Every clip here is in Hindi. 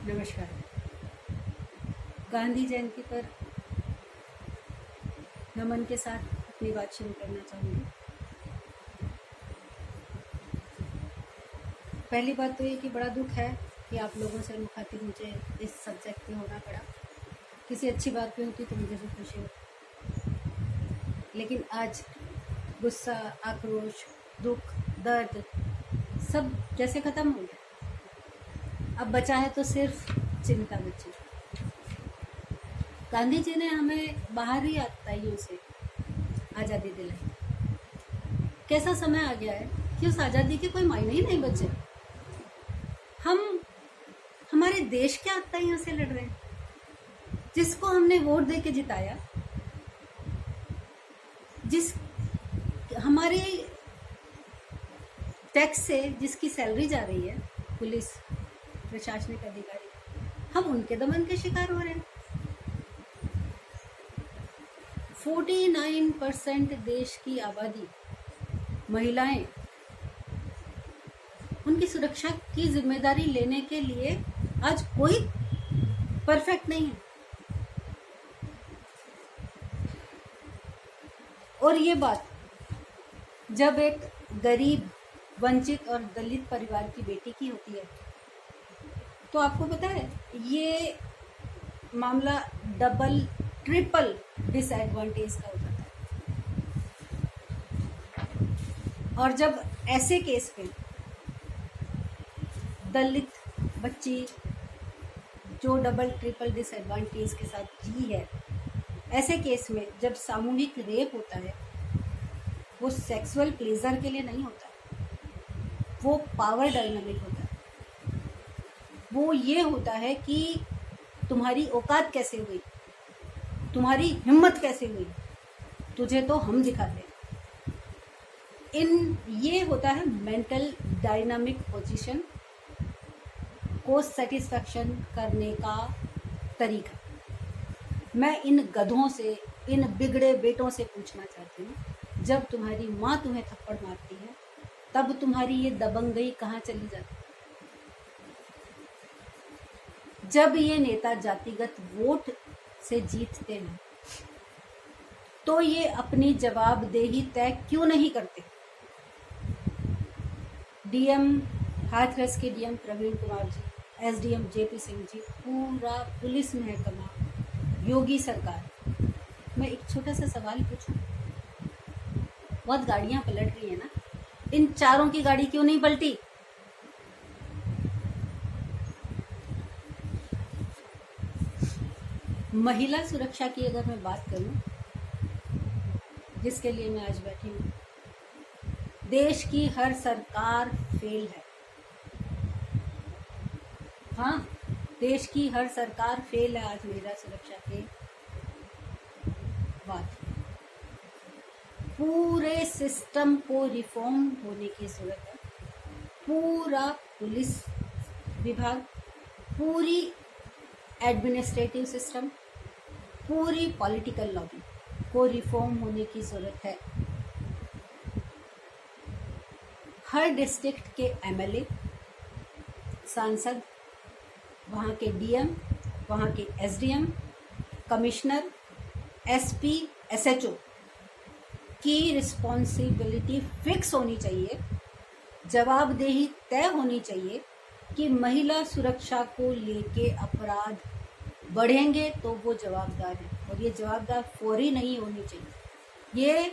नमस्कार। गांधी जयंती पर नमन के साथ अपनी बात शुरू करना चाहूँगी। पहली बात तो ये कि बड़ा दुख है कि आप लोगों से मुखातिब मुझे इस सब्जेक्ट में होना पड़ा। किसी अच्छी बात पे होती तो मुझे भी खुशी होती, लेकिन आज गुस्सा, आक्रोश, दुख, दर्द सब जैसे ख़त्म हो गया। अब बचा है तो सिर्फ चिंता बची। गांधी जी ने हमें बाहरी आताइयों से आज़ादी दिलाई। कैसा समय आ गया है कि उस आज़ादी के कोई मायने ही नहीं बचे। हम हमारे देश के आताइयों से लड़ रहे हैं, जिसको हमने वोट दे के जिताया, जिस हमारे टैक्स से जिसकी सैलरी जा रही है, पुलिस, प्रशासनिक अधिकारी, हम उनके दमन के शिकार हो रहे हैं। 49% देश की आबादी महिलाएं, उनकी सुरक्षा की जिम्मेदारी लेने के लिए आज कोई परफेक्ट नहीं है। और ये बात जब एक गरीब, वंचित और दलित परिवार की बेटी की होती है, तो आपको पता है ये मामला डबल ट्रिपल डिसएडवांटेज का होता है। और जब ऐसे केस पे दलित बच्ची जो डबल ट्रिपल डिसएडवांटेज के साथ जी है, ऐसे केस में जब सामूहिक रेप होता है, वो सेक्सुअल प्लेजर के लिए नहीं होता, वो पावर डायनामिक होता है। वो ये होता है कि तुम्हारी औकात कैसे हुई, तुम्हारी हिम्मत कैसे हुई, तुझे तो हम दिखाते हैं। ये होता है मेंटल डायनामिक पोजीशन को सेटिस्फैक्शन करने का तरीका। मैं इन गधों से, इन बिगड़े बेटों से पूछना चाहती हूँ, जब तुम्हारी माँ तुम्हें थप्पड़ मारती है, तब तुम्हारी ये दबंगई कहाँ चली जाती है? जब ये नेता जातिगत वोट से जीतते हैं, तो ये अपनी जवाबदेही तय क्यों नहीं करते? डीएम हाथरस के DM Praveen Kumar ji, SDM JP Singh ji, पूरा पुलिस महकमा, योगी सरकार। मैं एक छोटा सा सवाल पूछूं, बहुत गाड़ियां पलट रही है ना, इन चारों की गाड़ी क्यों नहीं पलटी? महिला सुरक्षा की अगर मैं बात करूं, जिसके लिए मैं आज बैठी हूं, देश की हर सरकार फेल है। हाँ, देश की हर सरकार फेल है आज महिला सुरक्षा के बाद। पूरे सिस्टम को रिफॉर्म होने की जरूरत है। पूरा पुलिस विभाग, पूरी एडमिनिस्ट्रेटिव सिस्टम, पूरी पॉलिटिकल लॉबी को रिफॉर्म होने की जरूरत है। हर डिस्ट्रिक्ट के एमएलए, सांसद, वहाँ के डीएम, वहाँ के एसडीएम, कमिश्नर, एसपी, एसएचओ की रिस्पॉन्सिबिलिटी फिक्स होनी चाहिए, जवाबदेही तय होनी चाहिए कि महिला सुरक्षा को लेके अपराध बढ़ेंगे तो वो जवाबदार है, और ये जवाबदार फौरी नहीं होनी चाहिए। ये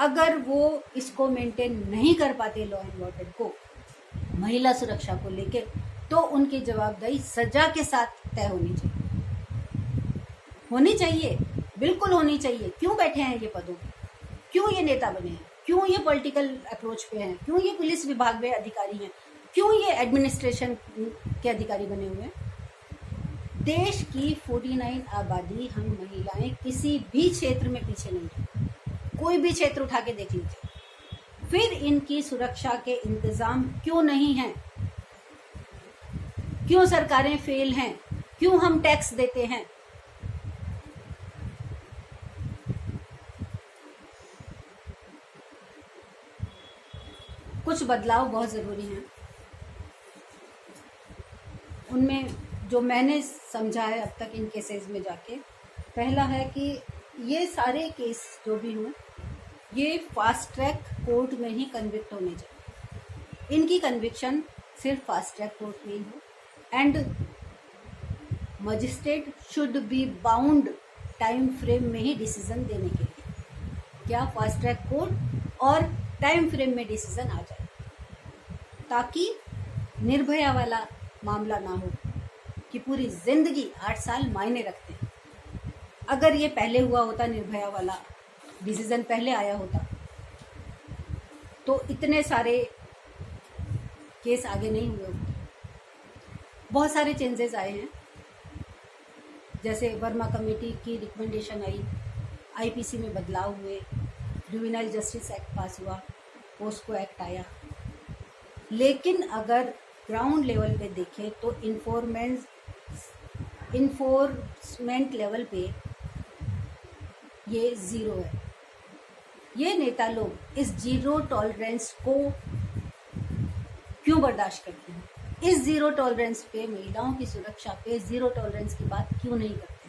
अगर वो इसको मेंटेन नहीं कर पाते लॉ एंड ऑर्डर को, महिला सुरक्षा को लेके, तो उनकी जवाबदारी सजा के साथ तय होनी चाहिए, बिल्कुल होनी चाहिए। क्यों बैठे हैं ये पदों पे? क्यों ये नेता बने हैं? क्यों ये पॉलिटिकल अप्रोच पे हैं? क्यों ये पुलिस विभाग में अधिकारी हैं? क्यों ये एडमिनिस्ट्रेशन के अधिकारी बने हुए हैं? देश की 49 आबादी, हम महिलाएं किसी भी क्षेत्र में पीछे नहीं हैं। कोई भी क्षेत्र उठा के देख लीजिए। फिर इनकी सुरक्षा के इंतजाम क्यों नहीं हैं? क्यों सरकारें फेल हैं? क्यों हम टैक्स देते हैं? कुछ बदलाव बहुत ज़रूरी हैं। उनमें जो मैंने समझा है अब तक इन केसेस में जाके, पहला है कि ये सारे केस जो भी हुए ये फास्ट ट्रैक कोर्ट में ही कन्विक्ट होने चाहिए। इनकी कन्विक्शन सिर्फ फास्ट ट्रैक कोर्ट में ही हो and magistrate should be bound time frame में ही डिसीजन देने के लिए, क्या फास्ट ट्रैक कोर्ट और टाइम फ्रेम में डिसीजन आ जाए, ताकि निर्भया वाला मामला ना हो कि पूरी जिंदगी 8 साल मायने रखते हैं। अगर ये पहले हुआ होता, निर्भया वाला डिसीजन पहले आया होता, तो इतने सारे केस आगे नहीं हुए होते। बहुत सारे चेंजेस आए हैं, जैसे वर्मा कमेटी की रिकमेंडेशन आई, आईपीसी में बदलाव हुए, जुवेनाइल जस्टिस एक्ट पास हुआ, पोस्को एक्ट आया। लेकिन अगर ग्राउंड लेवल पे देखें तो इन्फोर्समेंट लेवल पे ये ज़ीरो है। ये नेता लोग इस जीरो टॉलरेंस को क्यों बर्दाश्त करते हैं? इस ज़ीरो टॉलरेंस पे, महिलाओं की सुरक्षा पे ज़ीरो टॉलरेंस की बात क्यों नहीं करते?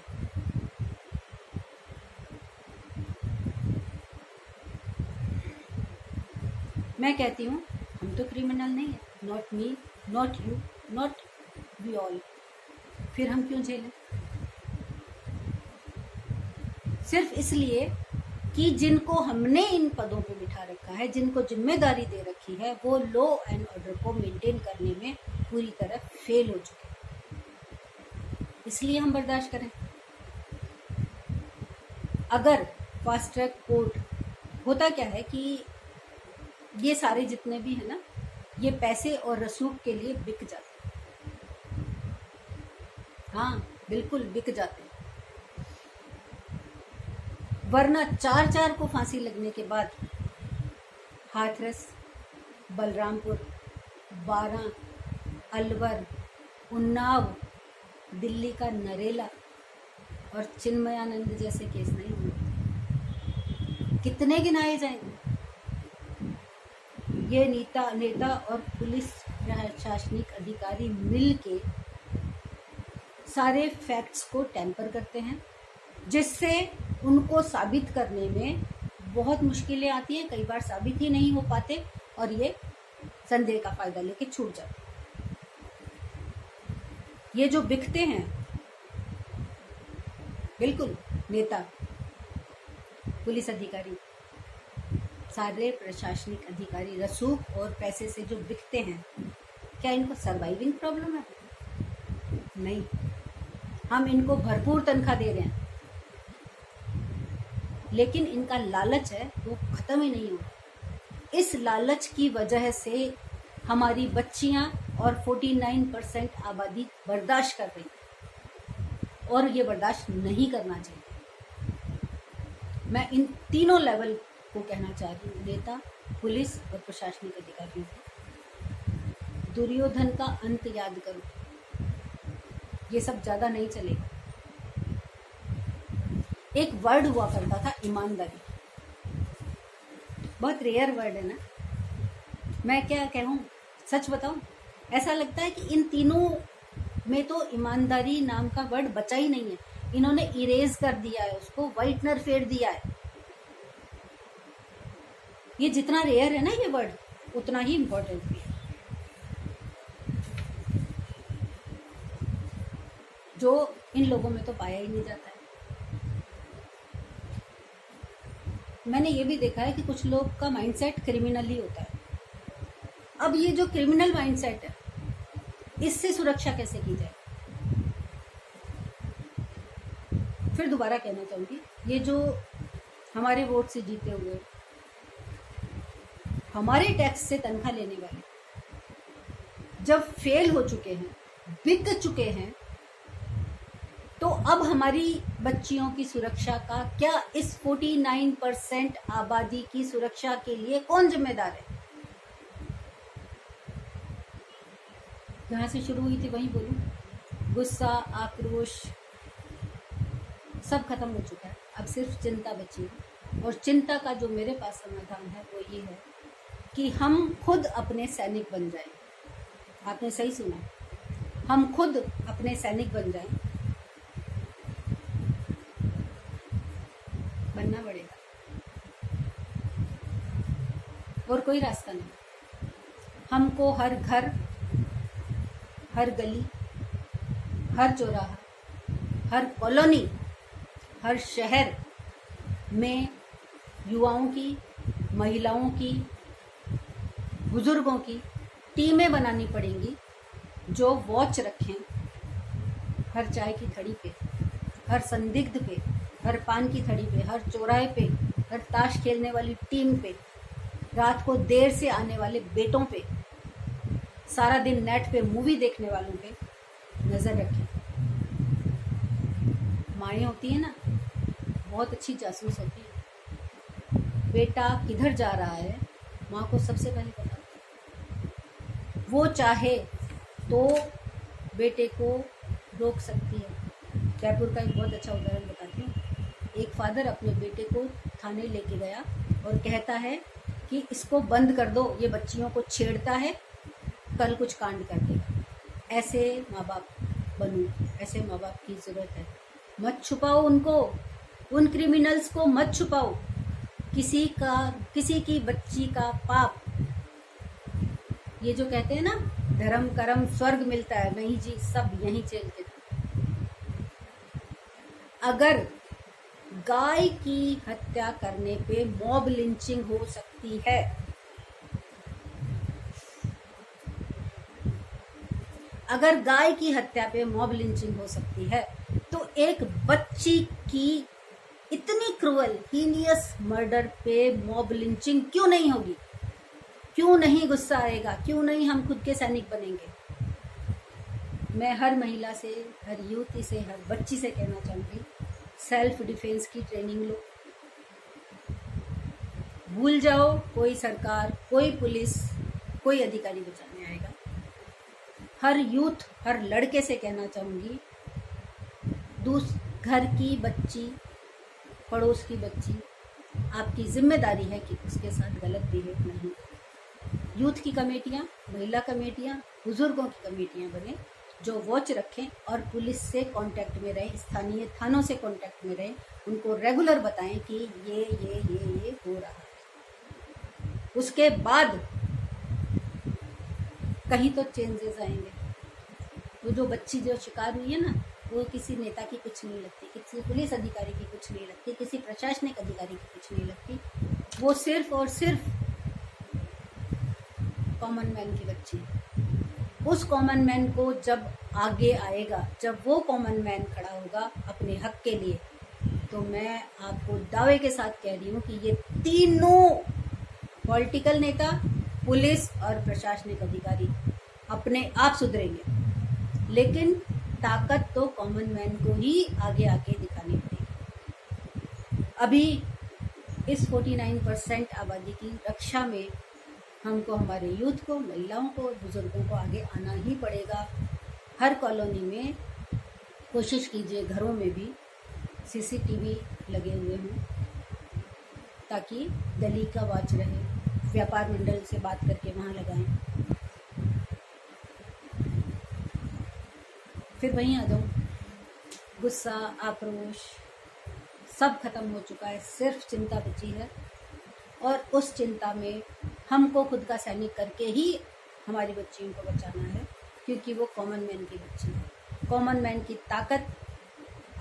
मैं कहती हूँ हम तो क्रिमिनल नहीं है, not me, not you, not we all, फिर हम क्यों झेलें? सिर्फ इसलिए कि जिनको हमने इन पदों पे बिठा रखा है, जिनको जिम्मेदारी दे रखी है, वो लॉ एंड ऑर्डर को मेंटेन करने में पूरी तरह फेल हो चुके हैं, इसलिए हम बर्दाश्त करें। अगर फास्ट ट्रैक कोर्ट, होता क्या है कि ये सारे जितने भी है ना, ये पैसे और रसूख के लिए बिक जाते हैं। हाँ बिल्कुल बिक जाते हैं, वरना 4 को फांसी लगने के बाद हाथरस, बलरामपुर, बारां, अलवर, उन्नाव, दिल्ली का नरेला और चिन्मयानंद जैसे केस नहीं हुए। कितने गिनाए जाएंगे? ये नेता और पुलिस प्रशासनिक अधिकारी मिल के सारे फैक्ट्स को टेम्पर करते हैं, जिससे उनको साबित करने में बहुत मुश्किलें आती हैं, कई बार साबित ही नहीं हो पाते और ये संदेह का फायदा लेके छूट जाते हैं। ये जो बिकते हैं, बिल्कुल नेता, पुलिस अधिकारी, सारे प्रशासनिक अधिकारी रसूख और पैसे से जो बिकते हैं, क्या इनको सर्वाइविंग प्रॉब्लम है? नहीं, हम इनको भरपूर तनख्वाह दे रहे हैं, लेकिन इनका लालच है वो ख़त्म ही नहीं हो रहा। इस लालच की वजह से हमारी बच्चियां और 49% आबादी बर्दाश्त कर रही है और ये बर्दाश्त नहीं करना चाहिए। मैं इन तीनों लेवल को कहना चाह रही हूँ, नेता, पुलिस और प्रशासनिक अधिकारियों को, दुर्योधन का अंत याद करो, ये सब ज़्यादा नहीं चलेगा। एक वर्ड हुआ करता था ईमानदारी, बहुत रेयर वर्ड है ना। मैं क्या कहूँ, सच बताऊँ, ऐसा लगता है कि इन तीनों में तो ईमानदारी नाम का वर्ड बचा ही नहीं है। इन्होंने इरेज कर दिया है उसको, व्हाइटनर फेर दिया है। ये जितना रेयर है ना ये वर्ड, उतना ही इम्पोर्टेंट भी है, जो इन लोगों में तो पाया ही नहीं जाता है। मैंने ये भी देखा है कि कुछ लोग का माइंडसेट क्रिमिनल ही होता है। अब ये जो क्रिमिनल माइंडसेट है, इससे सुरक्षा कैसे की जाए? फिर दोबारा कहना चाहूँगी, ये जो हमारे वोट से जीते हुए, हमारे टैक्स से तनख्वाह लेने वाले, जब फेल हो चुके हैं, बिक चुके हैं, तो अब हमारी बच्चियों की सुरक्षा का क्या, इस 49% आबादी की सुरक्षा के लिए कौन जिम्मेदार है? जहाँ से शुरू हुई थी वहीं बोलूं। गुस्सा, आक्रोश सब खत्म हो चुका है, अब सिर्फ चिंता बची है। और चिंता का जो मेरे पास समाधान है वो ये है कि हम खुद अपने सैनिक बन जाएं। आपने सही सुना, हम खुद अपने सैनिक बन जाएं, बनना पड़ेगा और कोई रास्ता नहीं। हमको हर घर, हर गली, हर चौराहा, हर कॉलोनी, हर शहर में युवाओं की, महिलाओं की, बुजुर्गों की टीमें बनानी पड़ेंगी जो वॉच रखें हर चाय की थड़ी पे, हर संदिग्ध पे, हर पान की थड़ी पे, हर चौराहे पे, हर ताश खेलने वाली टीम पे, रात को देर से आने वाले बेटों पे, सारा दिन नेट पे मूवी देखने वालों पे नज़र रखें। माएँ होती है ना, बहुत अच्छी जासूस होती है। बेटा किधर जा रहा है माँ को सबसे पहले पता होता है। वो चाहे तो बेटे को रोक सकती है। जयपुर का एक बहुत अच्छा उदाहरण बताती हूँ। एक फादर अपने बेटे को थाने लेके गया और कहता है कि इसको बंद कर दो, ये बच्चियों को छेड़ता है, कल कुछ कांड कर देगा। ऐसे माँ बाप बनो, ऐसे माँ बाप की ज़रूरत है। मत छुपाओ उनको, उन क्रिमिनल्स को मत छुपाओ। किसी की बच्ची का पाप, ये जो कहते हैं ना धर्म कर्म स्वर्ग मिलता है, नहीं जी, सब यहीं चल के। अगर गाय की हत्या करने पे मॉब लिंचिंग हो सकती है, अगर गाय की हत्या पे मॉब लिंचिंग हो सकती है, तो एक बच्ची की इतनी क्रूअल हीनियस मर्डर पे मॉब लिंचिंग क्यों नहीं होगी? क्यों नहीं गुस्सा आएगा? क्यों नहीं हम खुद के सैनिक बनेंगे? मैं हर महिला से, हर युवती से, हर बच्ची से कहना चाहूँगी, सेल्फ डिफेंस की ट्रेनिंग लो। भूल जाओ कोई सरकार, कोई पुलिस, कोई अधिकारी बचाने आएगा। हर यूथ, हर लड़के से कहना चाहूँगी, घर की बच्ची, पड़ोस की बच्ची, आपकी जिम्मेदारी है कि उसके साथ गलत बिहेव नहीं। यूथ की कमेटियाँ, महिला कमेटियाँ, बुजुर्गों की कमेटियाँ बने जो वॉच रखें और पुलिस से कांटेक्ट में रहें, स्थानीय थानों से कांटेक्ट में रहें, उनको रेगुलर बताएं कि ये हो रहा है। उसके बाद कहीं तो चेंजेस आएंगे। वो जो बच्ची जो शिकार हुई है ना, वो किसी नेता की कुछ नहीं लगती, किसी पुलिस अधिकारी की कुछ नहीं लगती, किसी प्रशासनिक अधिकारी की कुछ नहीं लगती। वो सिर्फ और सिर्फ कॉमन मैन की बच्ची है। उस कॉमन मैन को जब आगे आएगा, जब वो कॉमन मैन खड़ा होगा अपने हक के लिए, तो मैं आपको दावे के साथ कह रही हूँ कि ये तीनों पॉलिटिकल नेता, पुलिस और प्रशासनिक अधिकारी अपने आप सुधरेंगे। लेकिन ताकत तो कॉमन मैन को ही आगे आके दिखानी पड़ेगी। अभी इस 49% आबादी की रक्षा में हमको, हमारे यूथ को, महिलाओं को और बुजुर्गों को आगे आना ही पड़ेगा। हर कॉलोनी में कोशिश कीजिए घरों में भी सीसीटीवी लगे हुए हों, ताकि गली का वॉच रहे। व्यापार मंडल से बात करके वहाँ लगाएं। फिर वहीं आ जाऊँ, गुस्सा, आक्रोश सब खत्म हो चुका है, सिर्फ चिंता बची है। और उस चिंता में हमको खुद का सैनिक करके ही हमारी बच्चियों को बचाना है, क्योंकि वो कॉमन मैन की बच्ची है। कॉमन मैन की ताकत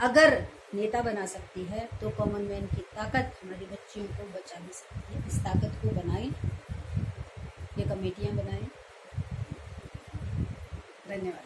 अगर नेता बना सकती है, तो कॉमन मैन की ताकत हमारी बच्चियों को बचा भी सकती है। इस ताकत को बनाएं, ये कमेटियां बनाएं। धन्यवाद।